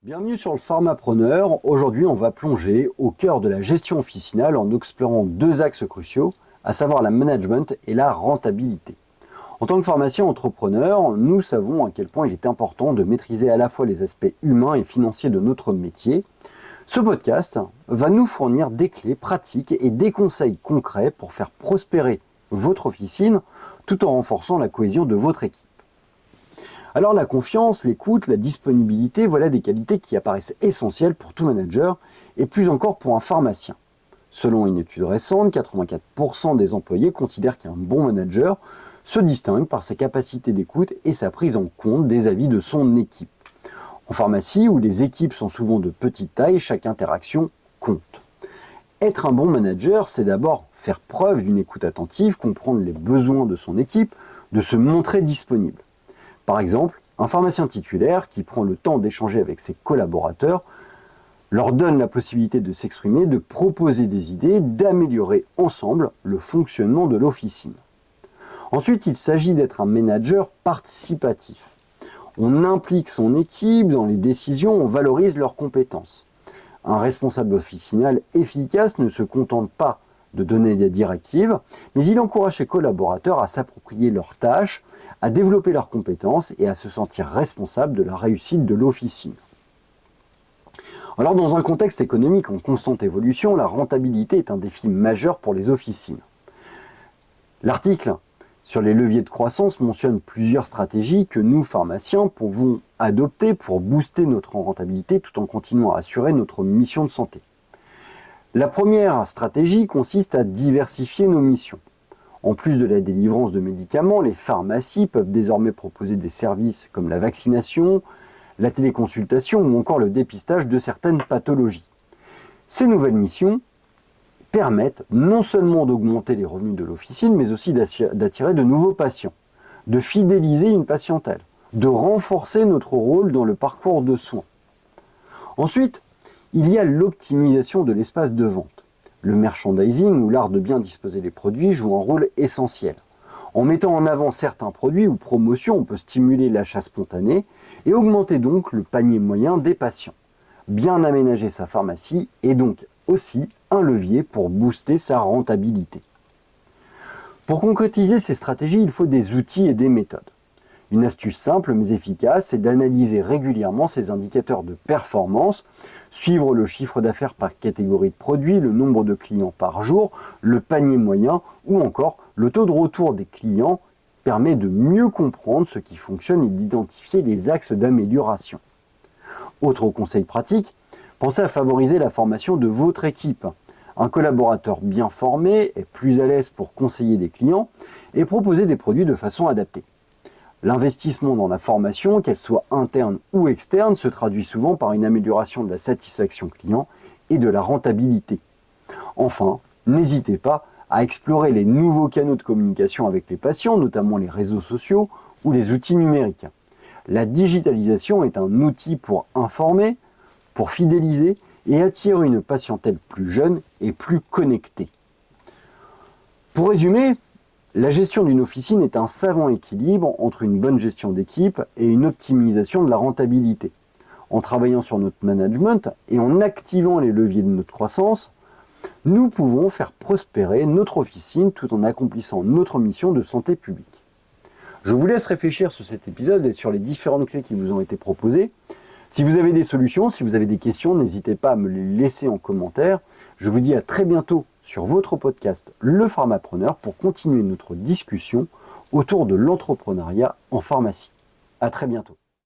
Bienvenue sur le Pharmapreneur. Aujourd'hui, on va plonger au cœur de la gestion officinale en explorant deux axes cruciaux, à savoir la management et la rentabilité. En tant que pharmacien entrepreneur, nous savons à quel point il est important de maîtriser à la fois les aspects humains et financiers de notre métier. Ce podcast va nous fournir des clés pratiques et des conseils concrets pour faire prospérer votre officine tout en renforçant la cohésion de votre équipe. Alors la confiance, l'écoute, la disponibilité, voilà des qualités qui apparaissent essentielles pour tout manager et plus encore pour un pharmacien. Selon une étude récente, 84% des employés considèrent qu'un bon manager se distingue par sa capacité d'écoute et sa prise en compte des avis de son équipe. En pharmacie, où les équipes sont souvent de petite taille, chaque interaction compte. Être un bon manager, c'est d'abord faire preuve d'une écoute attentive, comprendre les besoins de son équipe, de se montrer disponible. Par exemple, un pharmacien titulaire qui prend le temps d'échanger avec ses collaborateurs leur donne la possibilité de s'exprimer, de proposer des idées, d'améliorer ensemble le fonctionnement de l'officine. Ensuite, il s'agit d'être un manager participatif. On implique son équipe dans les décisions, on valorise leurs compétences. Un responsable officinal efficace ne se contente pas de donner des directives, mais il encourage ses collaborateurs à s'approprier leurs tâches, à développer leurs compétences et à se sentir responsable de la réussite de l'officine. Alors dans un contexte économique en constante évolution, la rentabilité est un défi majeur pour les officines. L'article sur les leviers de croissance mentionne plusieurs stratégies que nous, pharmaciens, pouvons adopter pour booster notre rentabilité tout en continuant à assurer notre mission de santé. La première stratégie consiste à diversifier nos missions. En plus de la délivrance de médicaments, les pharmacies peuvent désormais proposer des services comme la vaccination, la téléconsultation ou encore le dépistage de certaines pathologies. Ces nouvelles missions permettent non seulement d'augmenter les revenus de l'officine, mais aussi d'attirer de nouveaux patients, de fidéliser une patientèle, de renforcer notre rôle dans le parcours de soins. Ensuite, il y a l'optimisation de l'espace de vente. Le merchandising ou l'art de bien disposer les produits joue un rôle essentiel. En mettant en avant certains produits ou promotions, on peut stimuler l'achat spontané et augmenter donc le panier moyen des patients. Bien aménager sa pharmacie est donc aussi un levier pour booster sa rentabilité. Pour concrétiser ces stratégies, il faut des outils et des méthodes. Une astuce simple mais efficace, c'est d'analyser régulièrement ces indicateurs de performance, suivre le chiffre d'affaires par catégorie de produits, le nombre de clients par jour, le panier moyen ou encore le taux de retour des clients permet de mieux comprendre ce qui fonctionne et d'identifier les axes d'amélioration. Autre conseil pratique, pensez à favoriser la formation de votre équipe. Un collaborateur bien formé est plus à l'aise pour conseiller des clients et proposer des produits de façon adaptée. L'investissement dans la formation, qu'elle soit interne ou externe, se traduit souvent par une amélioration de la satisfaction client et de la rentabilité. Enfin, n'hésitez pas à explorer les nouveaux canaux de communication avec les patients, notamment les réseaux sociaux ou les outils numériques. La digitalisation est un outil pour informer, pour fidéliser et attirer une patientèle plus jeune et plus connectée. Pour résumer, la gestion d'une officine est un savant équilibre entre une bonne gestion d'équipe et une optimisation de la rentabilité. En travaillant sur notre management et en activant les leviers de notre croissance, nous pouvons faire prospérer notre officine tout en accomplissant notre mission de santé publique. Je vous laisse réfléchir sur cet épisode et sur les différentes clés qui vous ont été proposées. Si vous avez des solutions, si vous avez des questions, n'hésitez pas à me les laisser en commentaire. Je vous dis à très bientôt sur votre podcast Le Pharmapreneur pour continuer notre discussion autour de l'entrepreneuriat en pharmacie. À très bientôt.